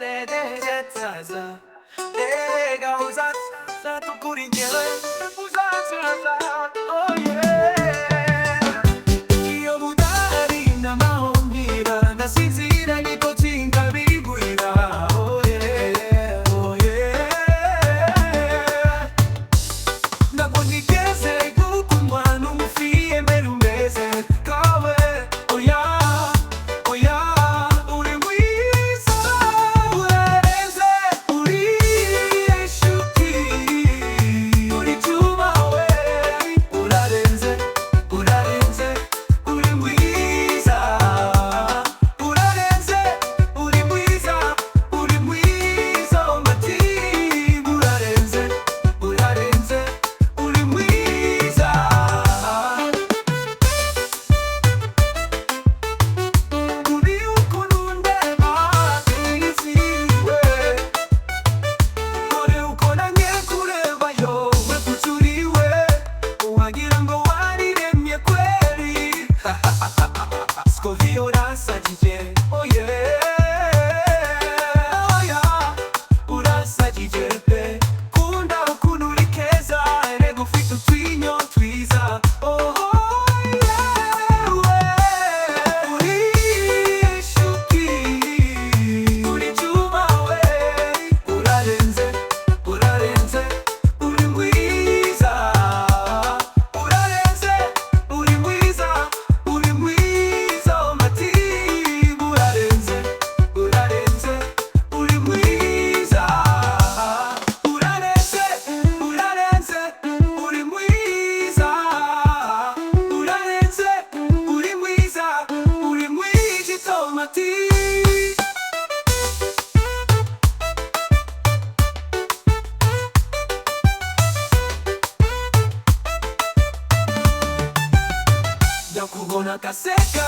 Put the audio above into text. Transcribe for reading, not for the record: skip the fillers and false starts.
Uzansaza, Erega, Uzansaza, tukurinyewe, Uzansaza, oh yeah. Iyo budari na maombira, nasinzira niko tinga bigwira, oh yeah, oh yeah. Ntabwo nigeze gukundwa n'umufiye mbere umeze kawe, oh yeah, oh yeah. Uri mwiza, urarenze, uri inshuti, uri cyuma we, urarenze, urarenze, uri mwiza, urarenze, uri mwiza, uri mwiza umutima, urarenze, urarenze, uri mwiza. Uri ukuntu ndeba ntiziwe, dore uko nanjye kurebayo we kucuriwe, wagira ngo wariremye kweli. Scovia urasajije, oh yeah, oh yeah, urasajije pe, kunda ukuntu uri keza, erega ufite utwinyo twiza, oh yeah, uri inshuti, uri cyuma we, urarenze, urarenze, uri mwiza, urarenze, uri mwiza, uri mwiza umutima, urarenze, urarenze, uri mwiza, urarenze, urarenze, uri mwiza, urarenze, uri mwiza, uri mwiza umutima. Ndakubona kaseka